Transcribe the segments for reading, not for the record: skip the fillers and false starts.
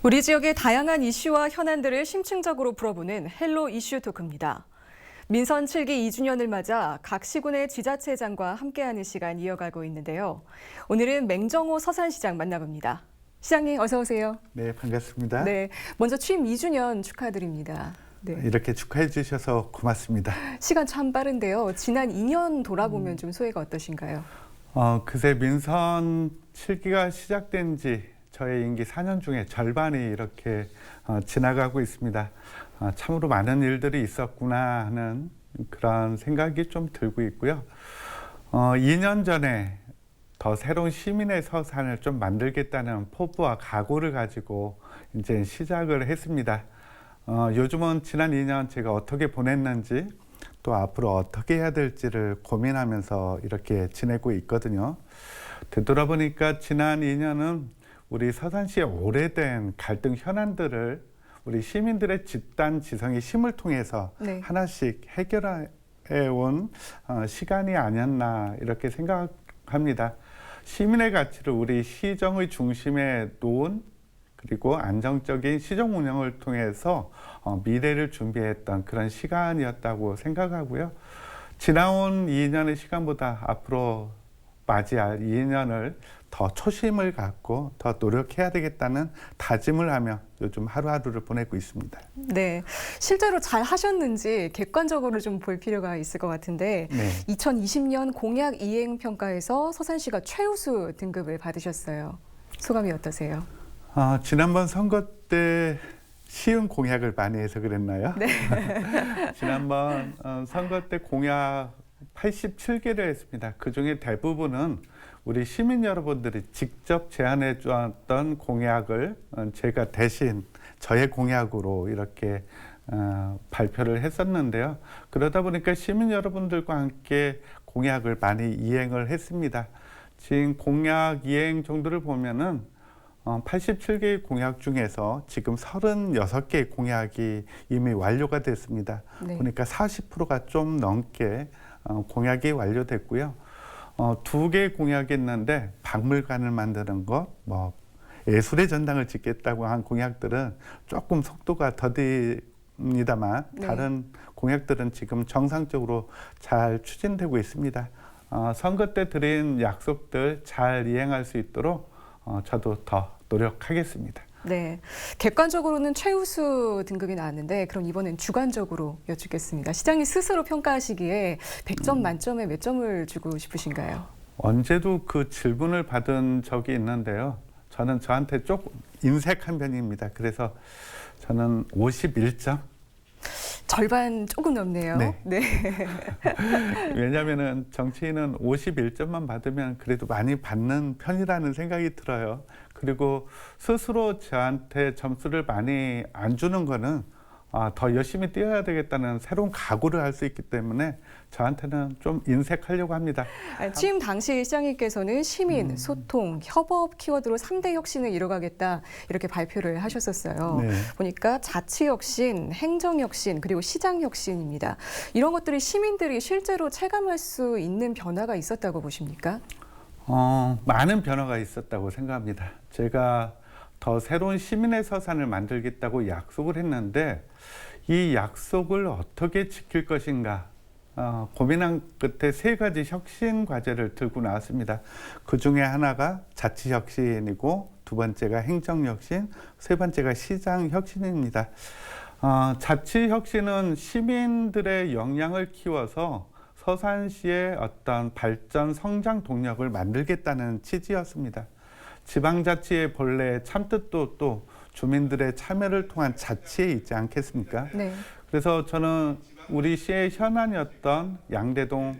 우리 지역의 다양한 이슈와 현안들을 심층적으로 풀어보는 헬로 이슈 토크입니다. 민선 7기 2주년을 맞아 각 시군의 지자체장과 함께하는 시간 이어가고 있는데요. 오늘은 맹정호 서산시장 만나봅니다. 시장님 어서 오세요. 네, 반갑습니다. 네, 먼저 취임 2주년 축하드립니다. 네. 이렇게 축하해 주셔서 고맙습니다. 시간 참 빠른데요. 지난 2년 돌아보면 좀 소회가 어떠신가요? 그새 민선 7기가 시작된 지 저의 임기 4년 중에 절반이 이렇게 지나가고 있습니다. 참으로 많은 일들이 있었구나 하는 그런 생각이 좀 들고 있고요. 2년 전에 더 새로운 시민의 서산을 좀 만들겠다는 포부와 각오를 가지고 이제 시작을 했습니다. 요즘은 지난 2년 제가 어떻게 보냈는지 또 앞으로 어떻게 해야 될지를 고민하면서 이렇게 지내고 있거든요. 되돌아보니까 지난 2년은 우리 서산시의 오래된 갈등 현안들을 우리 시민들의 집단 지성의 힘을 통해서 하나씩 해결해 온 시간이 아니었나 이렇게 생각합니다. 시민의 가치를 우리 시정의 중심에 놓은 그리고 안정적인 시정 운영을 통해서 미래를 준비했던 그런 시간이었다고 생각하고요. 지나온 2년의 시간보다 앞으로 맞이할 2년을 더 초심을 갖고 더 노력해야 되겠다는 다짐을 하며 요즘 하루하루를 보내고 있습니다. 네, 실제로 잘 하셨는지 객관적으로 좀 볼 필요가 있을 것 같은데 2020년 공약 이행 평가에서 서산시가 최우수 등급을 받으셨어요. 소감이 어떠세요? 지난번 선거 때 쉬운 공약을 많이 해서 그랬나요? 네. 지난번 선거 때 공약 87개를 했습니다. 그중에 대부분은 우리 시민 여러분들이 직접 제안해 주었던 공약을 제가 대신 저의 공약으로 이렇게 발표를 했었는데요. 그러다 보니까 시민 여러분들과 함께 공약을 많이 이행을 했습니다. 지금 공약 이행 정도를 보면은 87개의 공약 중에서 지금 36개의 공약이 이미 완료가 됐습니다. 보니까 40%가 좀 넘게 공약이 완료됐고요. 2개의 공약이 있는데 박물관을 만드는 것, 예술의 전당을 짓겠다고 한 공약들은 조금 속도가 더딥니다만 다른 공약들은 지금 정상적으로 잘 추진되고 있습니다. 선거 때 드린 약속들 잘 이행할 수 있도록 저도 더 노력하겠습니다. 네, 객관적으로는 최우수 등급이 나왔는데 그럼 이번엔 주관적으로 여쭙겠습니다. 시장님 스스로 평가하시기에 100점 만점에 몇 점을 주고 싶으신가요? 언제도 그 질문을 받은 적이 있는데요. 저는 저한테 조금 인색한 편입니다. 그래서 저는 51점? 절반 조금 넘네요. 네. 왜냐하면 정치인은 51점만 받으면 그래도 많이 받는 편이라는 생각이 들어요. 그리고 스스로 저한테 점수를 많이 안 주는 거는 더 열심히 뛰어야 되겠다는 새로운 각오를 할 수 있기 때문에 저한테는 좀 인색하려고 합니다. 취임 당시 시장님께서는 시민, 소통, 협업 키워드로 3대 혁신을 이뤄가겠다 이렇게 발표를 하셨었어요. 보니까 자치 혁신, 행정 혁신, 그리고 시장 혁신입니다. 이런 것들이 시민들이 실제로 체감할 수 있는 변화가 있었다고 보십니까? 많은 변화가 있었다고 생각합니다. 제가 더 새로운 시민의 서산을 만들겠다고 약속을 했는데 이 약속을 어떻게 지킬 것인가 고민한 끝에 3가지 혁신 과제를 들고 나왔습니다. 그 중에 하나가 자치 혁신이고 2번째가 행정 혁신, 3번째가 시장 혁신입니다. 자치 혁신은 시민들의 역량을 키워서 서산시의 어떤 발전 성장 동력을 만들겠다는 취지였습니다. 지방자치의 본래 참뜻도 또 주민들의 참여를 통한 자치에 있지 않겠습니까? 그래서 저는 우리 시의 현안이었던 양대동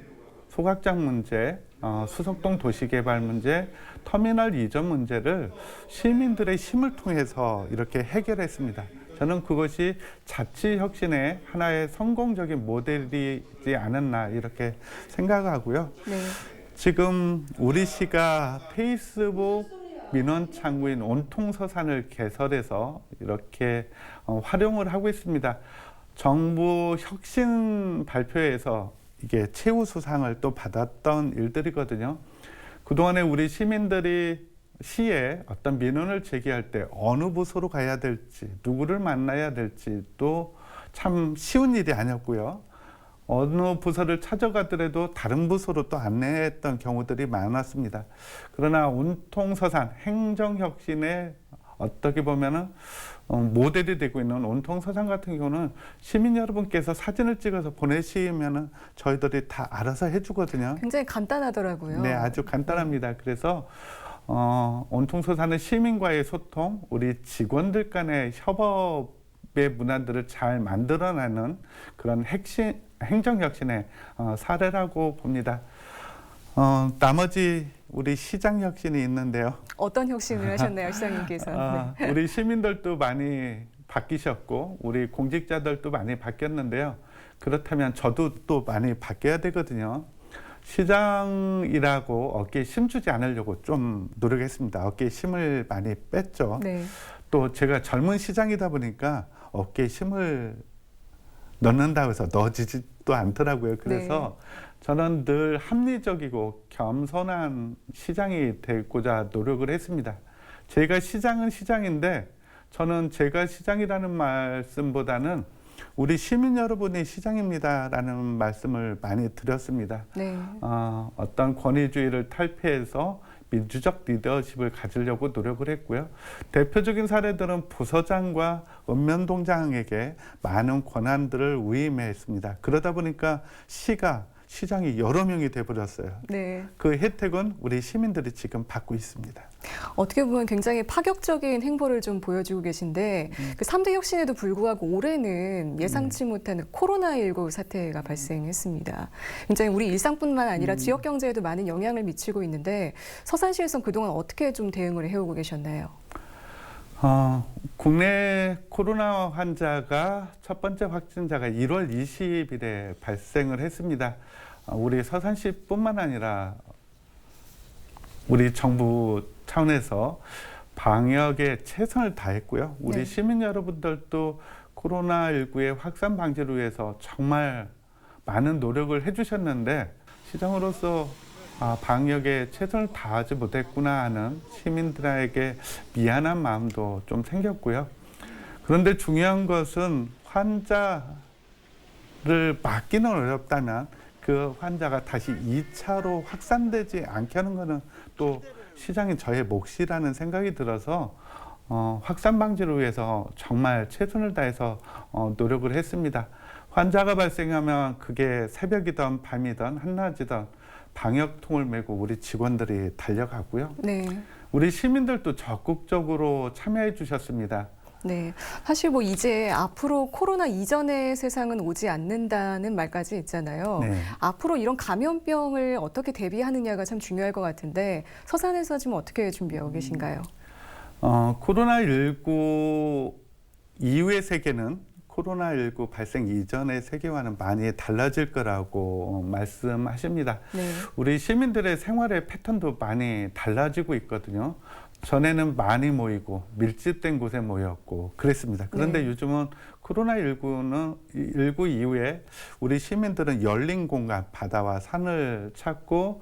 소각장 문제, 수석동 도시개발 문제, 터미널 이전 문제를 시민들의 힘을 통해서 이렇게 해결했습니다. 저는 그것이 자치 혁신의 하나의 성공적인 모델이지 않았나 이렇게 생각하고요. 지금 우리 시가 페이스북 민원 창구인 온통서산을 개설해서 이렇게 활용을 하고 있습니다. 정부 혁신 발표에서 이게 최우수상을 또 받았던 일들이거든요. 그동안에 우리 시민들이 시에 어떤 민원을 제기할 때 어느 부서로 가야 될지, 누구를 만나야 될지 또 참 쉬운 일이 아니었고요. 어느 부서를 찾아가더라도 다른 부서로 또 안내했던 경우들이 많았습니다. 그러나 온통서산 행정혁신의 어떻게 보면은 모델이 되고 있는 온통서산 같은 경우는 시민 여러분께서 사진을 찍어서 보내시면은 저희들이 다 알아서 해주거든요. 굉장히 간단하더라고요. 네, 아주 간단합니다. 그래서 온통서산은 시민과의 소통, 우리 직원들 간의 협업의 문화들을 잘 만들어내는 그런 행정혁신의 사례라고 봅니다. 나머지 우리 시장 혁신이 있는데요. 어떤 혁신을 하셨나요, 시장님께서? 네. 우리 시민들도 많이 바뀌셨고 우리 공직자들도 많이 바뀌었는데요. 그렇다면 저도 또 많이 바뀌어야 되거든요. 시장이라고 어깨에 힘주지 않으려고 좀 노력했습니다. 어깨에 힘을 많이 뺐죠. 네. 또 제가 젊은 시장이다 보니까 어깨에 힘을 넣는다고 해서 넣어지지도 않더라고요. 그래서 저는 늘 합리적이고 겸손한 시장이 되고자 노력을 했습니다. 제가 시장은 시장인데 저는 제가 시장이라는 말씀보다는 우리 시민 여러분이 시장입니다라는 말씀을 많이 드렸습니다. 네. 어떤 권위주의를 탈피해서 민주적 리더십을 가지려고 노력을 했고요. 대표적인 사례들은 부서장과 읍면동장에게 많은 권한들을 위임했습니다. 그러다 보니까 시장이 여러 명이 돼버렸어요. 네. 그 혜택은 우리 시민들이 지금 받고 있습니다. 어떻게 보면 굉장히 파격적인 행보를 좀 보여주고 계신데 그 3대 혁신에도 불구하고 올해는 예상치 못한 코로나19 사태가 발생했습니다. 굉장히 우리 일상뿐만 아니라 지역 경제에도 많은 영향을 미치고 있는데 서산시에서는 그동안 어떻게 좀 대응을 해오고 계셨나요? 국내 코로나 환자가 첫 번째 확진자가 1월 20일에 발생을 했습니다. 우리 서산시뿐만 아니라 우리 정부 차원에서 방역에 최선을 다했고요. 우리 시민 여러분들도 코로나19의 확산 방지를 위해서 정말 많은 노력을 해주셨는데 시장으로서 방역에 최선을 다하지 못했구나 하는 시민들에게 미안한 마음도 좀 생겼고요. 그런데 중요한 것은 환자를 막기는 어렵다면 그 환자가 다시 2차로 확산되지 않게 하는 것은 또 시장인 저의 몫이라는 생각이 들어서 확산 방지를 위해서 정말 최선을 다해서 노력을 했습니다. 환자가 발생하면 그게 새벽이든 밤이든 한낮이든 방역통을 메고 우리 직원들이 달려가고요. 네. 우리 시민들도 적극적으로 참여해 주셨습니다. 네, 사실 뭐 이제 앞으로 코로나 이전의 세상은 오지 않는다는 말까지 있잖아요. 네. 앞으로 이런 감염병을 어떻게 대비하느냐가 참 중요할 것 같은데 서산에서 지금 어떻게 준비하고 계신가요? 코로나19 이후의 세계는 코로나19 발생 이전의 세계와는 많이 달라질 거라고 말씀하십니다. 네. 우리 시민들의 생활의 패턴도 많이 달라지고 있거든요. 전에는 많이 모이고 밀집된 곳에 모였고 그랬습니다. 그런데 요즘은 코로나19 이후에 우리 시민들은 열린 공간, 바다와 산을 찾고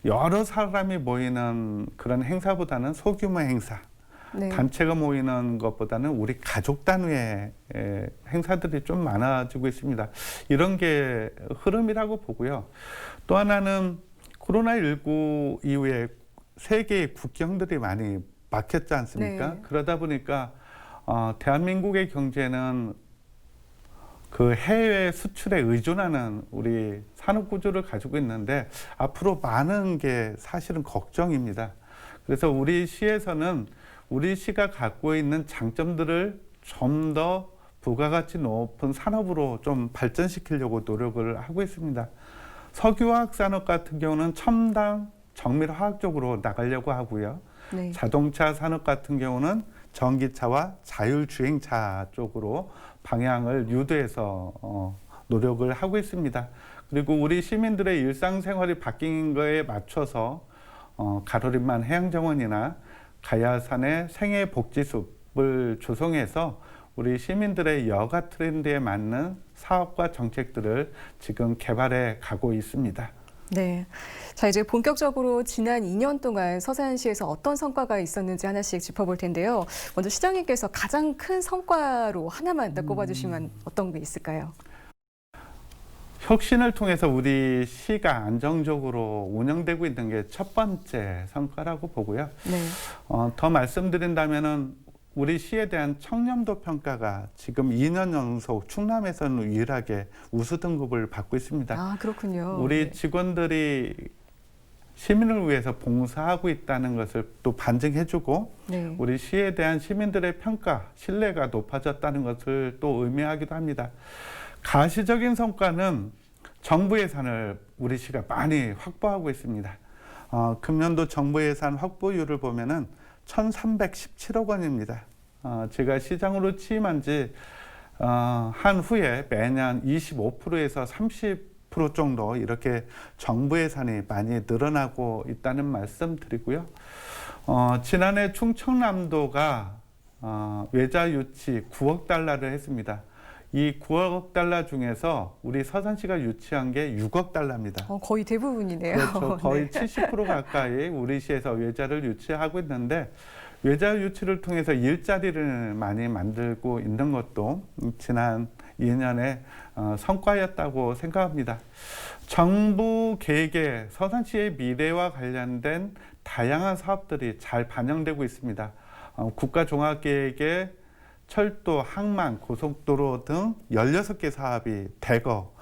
여러 사람이 모이는 그런 행사보다는 소규모 행사, 단체가 모이는 것보다는 우리 가족 단위의 행사들이 좀 많아지고 있습니다. 이런 게 흐름이라고 보고요. 또 하나는 코로나19 이후에 세계의 국경들이 많이 막혔지 않습니까? 그러다 보니까 대한민국의 경제는 그 해외 수출에 의존하는 우리 산업 구조를 가지고 있는데 앞으로 많은 게 사실은 걱정입니다. 그래서 우리 시에서는 우리 시가 갖고 있는 장점들을 좀 더 부가가치 높은 산업으로 좀 발전시키려고 노력을 하고 있습니다. 석유화학 산업 같은 경우는 첨단 정밀화학 쪽으로 나가려고 하고요. 자동차 산업 같은 경우는 전기차와 자율주행차 쪽으로 방향을 유도해서 노력을 하고 있습니다. 그리고 우리 시민들의 일상생활이 바뀐 거에 맞춰서 가로림만 해양정원이나 가야산의 생애복지숲을 조성해서 우리 시민들의 여가 트렌드에 맞는 사업과 정책들을 지금 개발해 가고 있습니다. 네. 자, 이제 본격적으로 지난 2년 동안 서산시에서 어떤 성과가 있었는지 하나씩 짚어볼 텐데요. 먼저 시장님께서 가장 큰 성과로 하나만 딱 꼽아주시면 어떤 게 있을까요? 혁신을 통해서 우리 시가 안정적으로 운영되고 있는 게 첫 번째 성과라고 보고요. 네. 더 말씀드린다면은 우리 시에 대한 청렴도 평가가 지금 2년 연속 충남에서는 유일하게 우수 등급을 받고 있습니다. 아, 그렇군요. 우리 네. 직원들이 시민을 위해서 봉사하고 있다는 것을 또 반증해주고 네. 우리 시에 대한 시민들의 평가, 신뢰가 높아졌다는 것을 또 의미하기도 합니다. 가시적인 성과는 정부 예산을 우리 시가 많이 확보하고 있습니다. 금년도 정부 예산 확보율을 보면은 1,317억 원입니다. 제가 시장으로 취임한 지 한 후에 매년 25%에서 30% 정도 이렇게 정부 예산이 많이 늘어나고 있다는 말씀 드리고요. 지난해 충청남도가 외자 유치 9억 달러를 했습니다. 이 9억 달러 중에서 우리 서산시가 유치한 게 6억 달러입니다. 거의 대부분이네요. 그렇죠. 거의 네. 70% 가까이 우리 시에서 외자를 유치하고 있는데 외자 유치를 통해서 일자리를 많이 만들고 있는 것도 지난 2년의 성과였다고 생각합니다. 정부 계획에 서산시의 미래와 관련된 다양한 사업들이 잘 반영되고 있습니다. 국가종합계획에 철도, 항만, 고속도로 등 16개 사업이 대거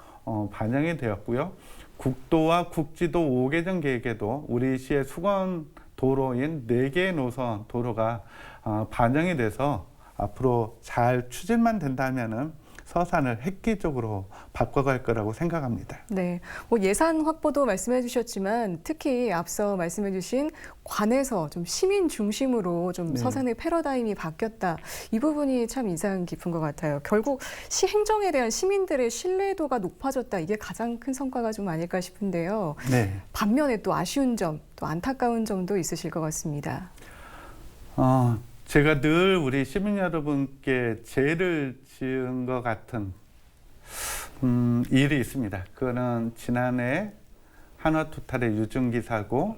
반영이 되었고요. 국도와 국지도 5개정 계획에도 우리 시의 수건 도로인 4개의 노선 도로가 반영이 돼서 앞으로 잘 추진만 된다면은 서산을 획기적으로 바꿔갈 거라고 생각합니다. 네, 뭐 예산 확보도 말씀해 주셨지만 특히 앞서 말씀해 주신 관에서 좀 시민 중심으로 좀 네. 서산의 패러다임이 바뀌었다. 이 부분이 참 인상 깊은 것 같아요. 결국 시 행정에 대한 시민들의 신뢰도가 높아졌다. 이게 가장 큰 성과가 좀 아닐까 싶은데요. 네. 반면에 또 아쉬운 점, 또 안타까운 점도 있으실 것 같습니다. 제가 늘 우리 시민 여러분께 죄를 지은 것 같은 일이 있습니다. 그거는 지난해 한화토탈의 유증기 사고,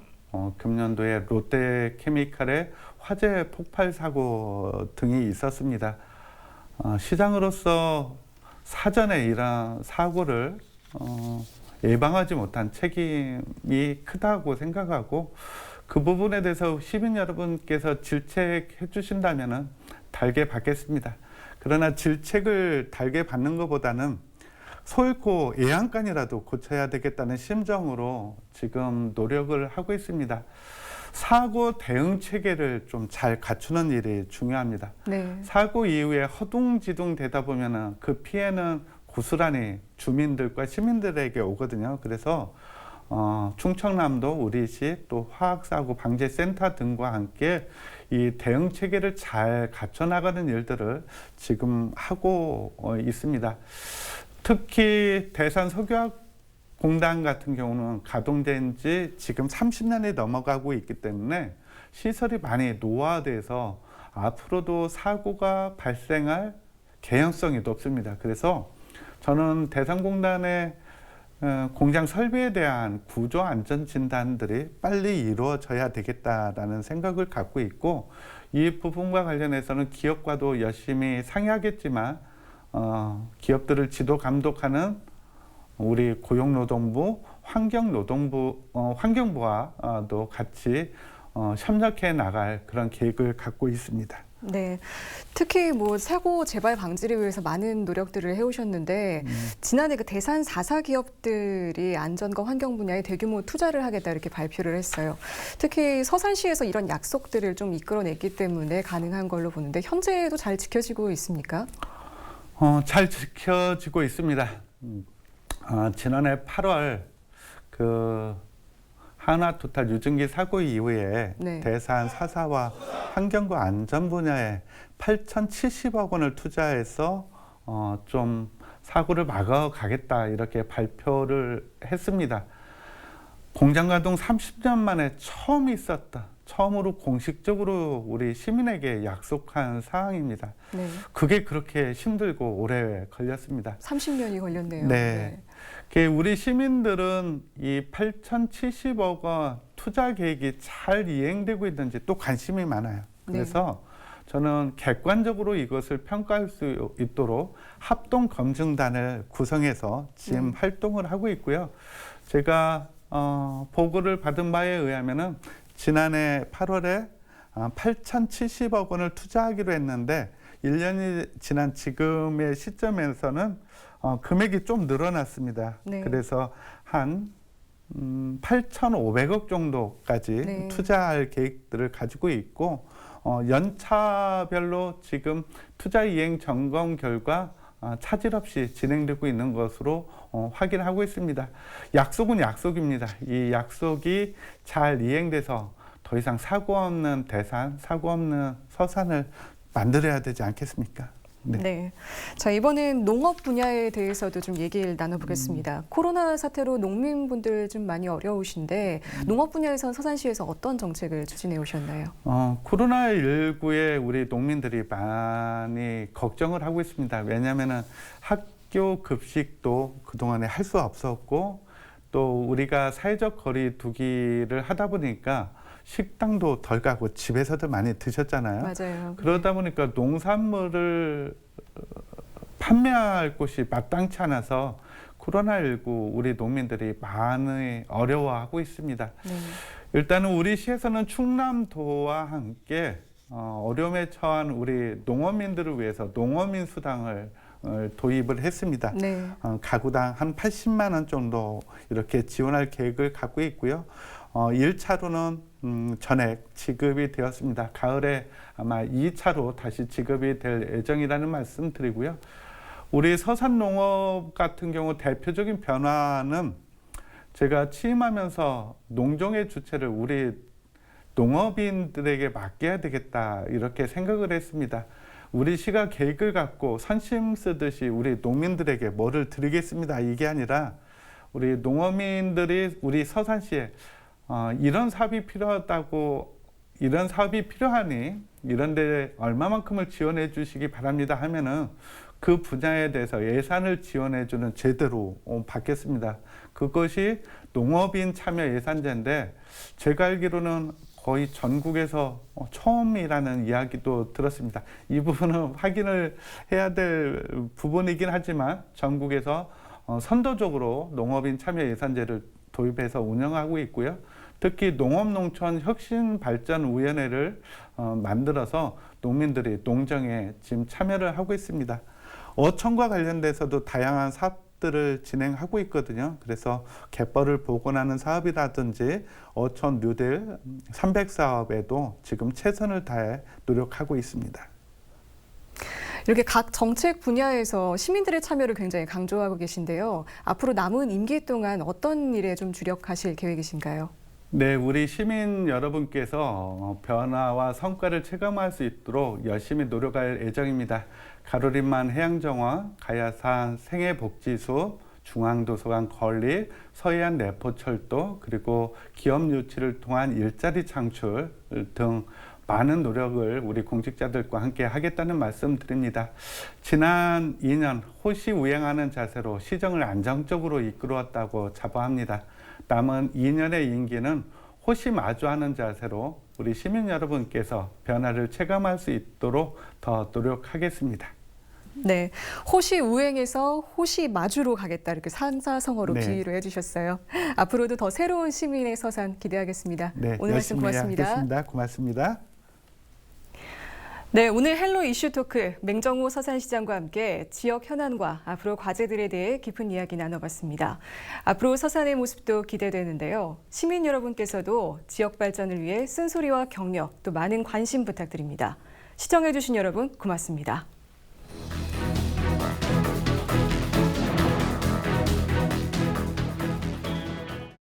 금년도에 롯데케미칼의 화재 폭발 사고 등이 있었습니다. 시장으로서 사전에 이런 사고를 예방하지 못한 책임이 크다고 생각하고 그 부분에 대해서 시민 여러분께서 질책해 주신다면 달게 받겠습니다. 그러나 질책을 달게 받는 것보다는 소잃고 애양간이라도 고쳐야 되겠다는 심정으로 지금 노력을 하고 있습니다. 사고 대응 체계를 좀 잘 갖추는 일이 중요합니다. 네. 사고 이후에 허둥지둥 되다 보면은 그 피해는 고스란히 주민들과 시민들에게 오거든요. 그래서 충청남도 우리시 또 화학사고 방재센터 등과 함께 이 대응 체계를 잘 갖춰 나가는 일들을 지금 하고 있습니다. 특히 대산 석유화공단 같은 경우는 가동된 지 지금 30년이 넘어가고 있기 때문에 시설이 많이 노화돼서 앞으로도 사고가 발생할 개연성이 높습니다. 그래서 저는 대산공단의 공장 설비에 대한 구조 안전 진단들이 빨리 이루어져야 되겠다라는 생각을 갖고 있고 이 부분과 관련해서는 기업과도 열심히 상의하겠지만 기업들을 지도 감독하는 우리 고용노동부, 환경부와도 같이 협력해 나갈 그런 계획을 갖고 있습니다. 네, 특히 뭐 사고 재발 방지를 위해서 많은 노력들을 해오셨는데 지난해 그 대산 4사 기업들이 안전과 환경 분야에 대규모 투자를 하겠다 이렇게 발표를 했어요. 특히 서산시에서 이런 약속들을 좀 이끌어냈기 때문에 가능한 걸로 보는데 현재도 잘 지켜지고 있습니까? 잘 지켜지고 있습니다. 지난해 8월 그 한화토탈 유증기 사고 이후에 네. 대산 4사와 환경과 안전 분야에 8,070억 원을 투자해서 좀 사고를 막아가겠다 이렇게 발표를 했습니다. 공장 가동 30년 만에 처음 있었던 처음으로 공식적으로 우리 시민에게 약속한 사항입니다. 네. 그게 그렇게 힘들고 오래 걸렸습니다. 30년이 걸렸네요. 네. 우리 시민들은 이 8,070억 원 투자 계획이 잘 이행되고 있는지 또 관심이 많아요. 그래서 저는 객관적으로 이것을 평가할 수 있도록 합동 검증단을 구성해서 지금 활동을 하고 있고요. 제가 보고를 받은 바에 의하면은 지난해 8월에 8,070억 원을 투자하기로 했는데 1년이 지난 지금의 시점에서는 금액이 좀 늘어났습니다. 네. 그래서 한 8,500억 정도까지 투자할 계획들을 가지고 있고 연차별로 지금 투자 이행 점검 결과 차질 없이 진행되고 있는 것으로 확인하고 있습니다. 약속은 약속입니다. 이 약속이 잘 이행돼서 더 이상 사고 없는 대산, 사고 없는 서산을 만들어야 되지 않겠습니까? 네. 자, 이번엔 농업 분야에 대해서도 좀 얘기를 나눠보겠습니다. 코로나 사태로 농민분들 좀 많이 어려우신데 농업 분야에선 서산시에서 어떤 정책을 추진해 오셨나요? 코로나19에 우리 농민들이 많이 걱정을 하고 있습니다. 왜냐하면 학교 급식도 그동안에 할 수 없었고 또 우리가 사회적 거리 두기를 하다 보니까 식당도 덜 가고 집에서도 많이 드셨잖아요. 맞아요. 그러다 보니까 농산물을 판매할 곳이 마땅치 않아서 코로나19 우리 농민들이 많이 어려워하고 있습니다. 일단은 우리 시에서는 충남도와 함께 어려움에 처한 우리 농어민들을 위해서 농어민 수당을 도입을 했습니다. 가구당 한 80만 원 정도 이렇게 지원할 계획을 갖고 있고요. 1차로는 전액 지급이 되었습니다. 가을에 아마 2차로 다시 지급이 될 예정이라는 말씀 드리고요. 우리 서산농업 같은 경우 대표적인 변화는 제가 취임하면서 농정의 주체를 우리 농업인들에게 맡겨야 되겠다 이렇게 생각을 했습니다. 우리 시가 계획을 갖고 선심 쓰듯이 우리 농민들에게 뭐를 드리겠습니다. 이게 아니라 우리 농어민들이 우리 서산시에 이런 사업이 필요하다고 이런 사업이 필요하니 이런 데 얼마만큼을 지원해 주시기 바랍니다 하면은 그 분야에 대해서 예산을 지원해 주는 제도로 바뀌었습니다. 그것이 농업인 참여 예산제인데 제가 알기로는 거의 전국에서 처음이라는 이야기도 들었습니다. 이 부분은 확인을 해야 될 부분이긴 하지만 전국에서 선도적으로 농업인 참여 예산제를 도입해서 운영하고 있고요. 특히 농업농촌혁신발전위원회를 만들어서 농민들이 농정에 지금 참여를 하고 있습니다. 어촌과 관련돼서도 다양한 사업들을 진행하고 있거든요. 그래서 갯벌을 복원하는 사업이라든지 어촌 뉴딜 300 사업에도 지금 최선을 다해 노력하고 있습니다. 이렇게 각 정책 분야에서 시민들의 참여를 굉장히 강조하고 계신데요. 앞으로 남은 임기 동안 어떤 일에 좀 주력하실 계획이신가요? 네, 우리 시민 여러분께서 변화와 성과를 체감할 수 있도록 열심히 노력할 예정입니다. 가로림만 해양정원, 가야산 생애복지숲, 중앙도서관 건립, 서해안 내포철도, 그리고 기업 유치를 통한 일자리 창출 등 많은 노력을 우리 공직자들과 함께 하겠다는 말씀 드립니다. 지난 2년 호시우행하는 자세로 시정을 안정적으로 이끌어왔다고 자부합니다. 남은 2년의 임기는 호시 마주하는 자세로 우리 시민 여러분께서 변화를 체감할 수 있도록 더 노력하겠습니다. 네, 호시 우행에서 호시 마주로 가겠다 이렇게 산사성어로 비유를 해주셨어요. 앞으로도 더 새로운 시민의 서산 기대하겠습니다. 오늘 말씀 고맙습니다. 하겠습니다. 고맙습니다. 네, 오늘 헬로 이슈 토크 맹정호 서산시장과 함께 지역 현안과 앞으로 과제들에 대해 깊은 이야기 나눠봤습니다. 앞으로 서산의 모습도 기대되는데요. 시민 여러분께서도 지역 발전을 위해 쓴소리와 격려 또 많은 관심 부탁드립니다. 시청해주신 여러분 고맙습니다.